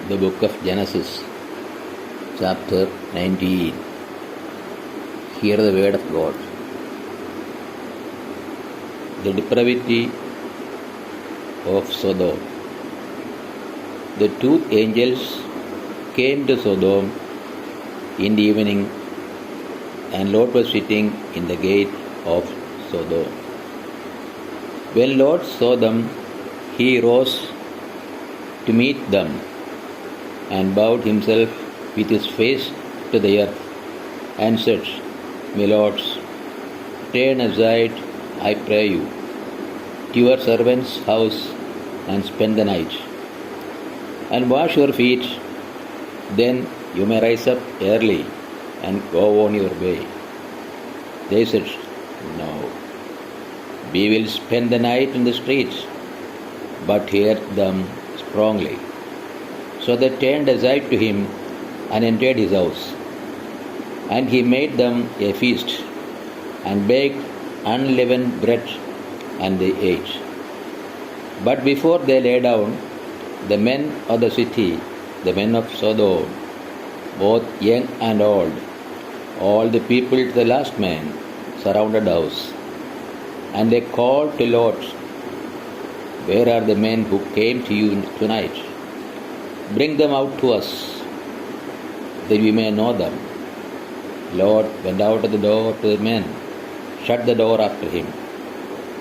The book of Genesis, chapter 19. Hear the word of God. The depravity of Sodom. The two angels came to Sodom in the evening, and Lot was sitting in the gate of Sodom. When Lot saw them, he rose to meet them and bowed himself with his face to the earth and said, My lords, turn aside, I pray you, to your servant's house and spend the night, and wash your feet, then you may rise up early and go on your way. They said, No, we will spend the night in the streets. But he heard them strongly. So they turned aside to him and entered his house. And he made them a feast and baked unleavened bread, and they ate. But before they lay down, the men of the city, the men of Sodom, both young and old, all the people to the last man, surrounded the house. And they called to Lot, Where are the men who came to you tonight? Bring them out to us, that we may know them. Lot went out of the door to the men, shut the door after him,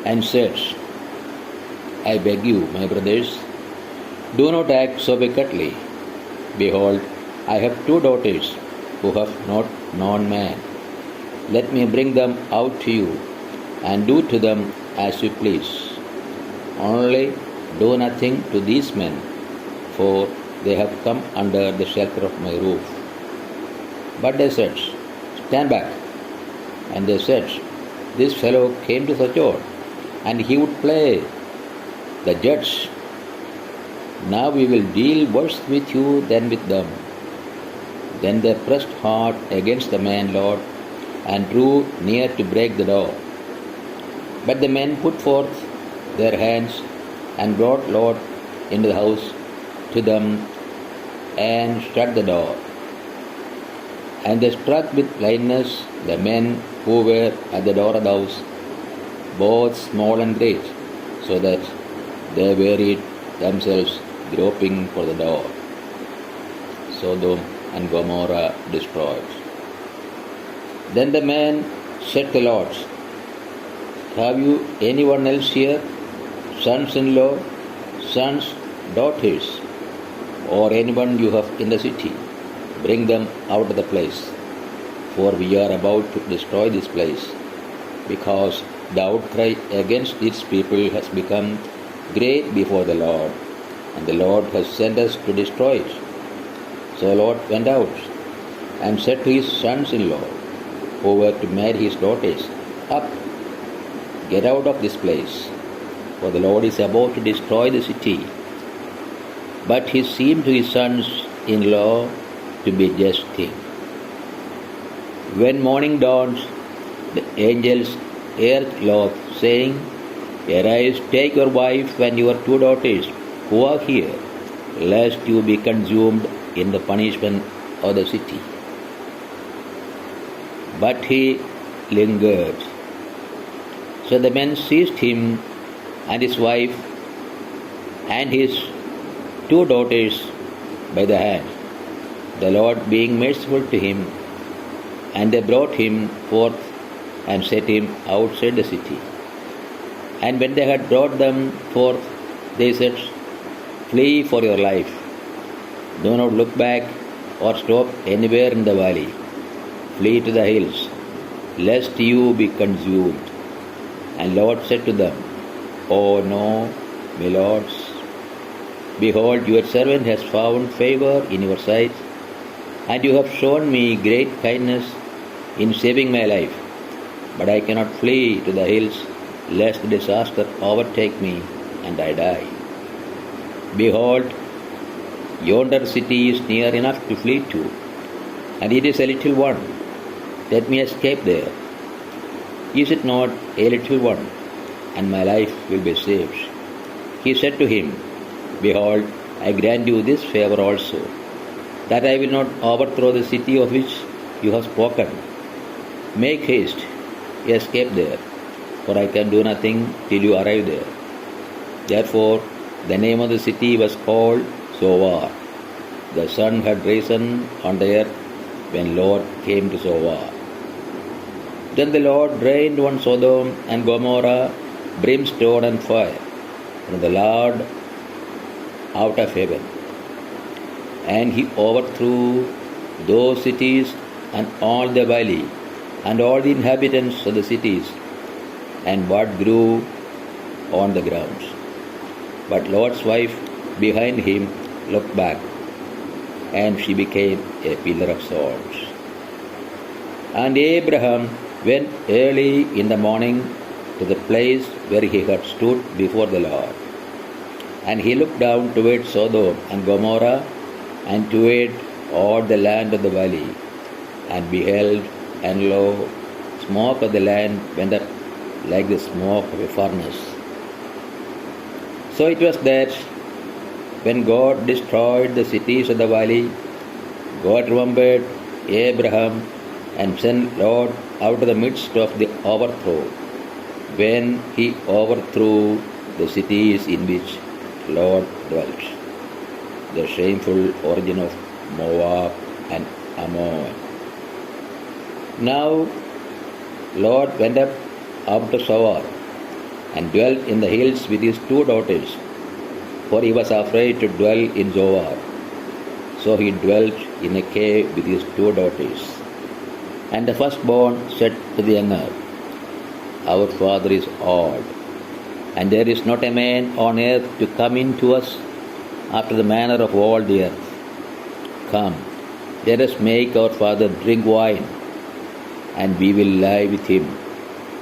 and said, I beg you, my brothers, do not act so wickedly. Behold, I have two daughters who have not known man. Let me bring them out to you, and do to them as you please. Only do nothing to these men, for they have come under the shelter of my roof. But they said, Stand back. And they said, This fellow came to sojourn, and he would play the judge. Now we will deal worse with you than with them. Then they pressed hard against the man Lot, and drew near to break the door. But the men put forth their hands and brought Lot into the house to them and shut the door. And they struck with blindness the men who were at the door of the house, both small and great, so that they wearied themselves groping for the door. Sodom and Gomorrah destroyed. Then the man said to Lot, Have you anyone else here, sons-in-law, sons, daughters, or anyone you have in the city? Bring them out of the place, for we are about to destroy this place, because the outcry against its people has become great before the Lord, and the Lord has sent us to destroy it. So Lot went out and said to his sons-in-law, who were to marry his daughters, Up, get out of this place, for the Lord is about to destroy the city. But he seemed to his sons-in-law to be just thing. When morning dawned, the angels urged Lot, saying, Arise, take your wife and your two daughters who are here, lest you be consumed in the punishment of the city. But he lingered. So the men seized him and his wife and his two daughters by the hand, the Lord being merciful to him, and they brought him forth and set him outside the city. And when they had brought them forth, they said, Flee for your life. Do not look back or stop anywhere in the valley. Flee to the hills, lest you be consumed. And Lord said to them, Oh no, my lords. Behold, your servant has found favor in your sight, and you have shown me great kindness in saving my life. But I cannot flee to the hills, lest the disaster overtake me and I die. Behold, yonder city is near enough to flee to, and it is a little one. Let me escape there. Is it not a little one, and my life will be saved? He said to him, Behold, I grant you this favor also, that I will not overthrow the city of which you have spoken. Make haste, escape there, for I can do nothing till you arrive there. Therefore, the name of the city was called Zoar. The sun had risen on the earth when Lot came to Zoar. Then the Lord rained on Sodom and Gomorrah brimstone and fire from the Lord out of heaven. And he overthrew those cities and all the valley and all the inhabitants of the cities and what grew on the grounds. But Lot's wife behind him looked back, and she became a pillar of salt. And Abraham went early in the morning to the place where he had stood before the Lord. And he looked down toward Sodom and Gomorrah and toward all the land of the valley, and beheld, and lo, smoke of the land went up like the smoke of a furnace. So it was that when God destroyed the cities of the valley, God remembered Abraham and sent Lot out of the midst of the overthrow, when he overthrew the cities in which Lot dwelt. The shameful origin of Moab and Ammon. Now Lot went up out to Zoar and dwelt in the hills with his 2 daughters, for he was afraid to dwell in Zoar. So he dwelt in a cave with his 2 daughters. And the firstborn said to the younger, Our father is old, and there is not a man on earth to come in to us after the manner of all the earth. Come, let us make our father drink wine, and we will lie with him,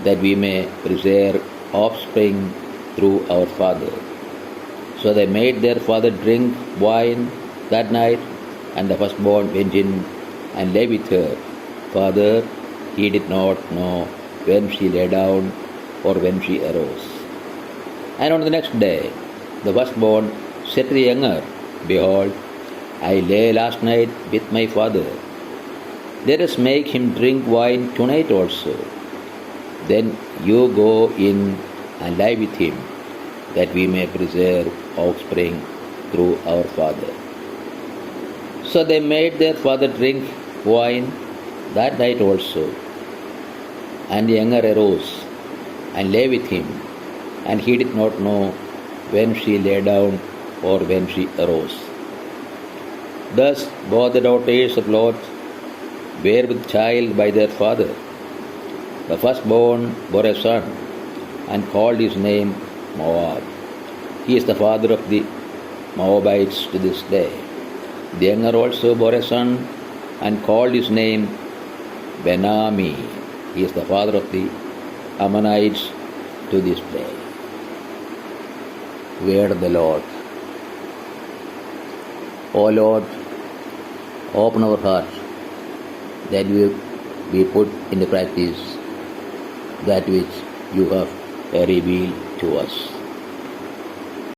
that we may preserve offspring through our father. So they made their father drink wine that night, and the firstborn went in and lay with her. Father, he did not know when she lay down or when she arose. And on the next day, the firstborn said to the younger, Behold, I lay last night with my father. Let us make him drink wine tonight also. Then you go in and lie with him, that we may preserve offspring through our father. So they made their father drink wine that night also. And the younger arose and lay with him, and he did not know when she lay down or when she arose. Thus both the daughters of Lot were with child by their father. The firstborn bore a son, and called his name Moab. He is the father of the Moabites to this day. The younger also bore a son, and called his name Ben-Ammi. He is the father of the Ammonites to this day. Word of the Lord. O Lord, open our hearts, that we put into practice that which you have revealed to us.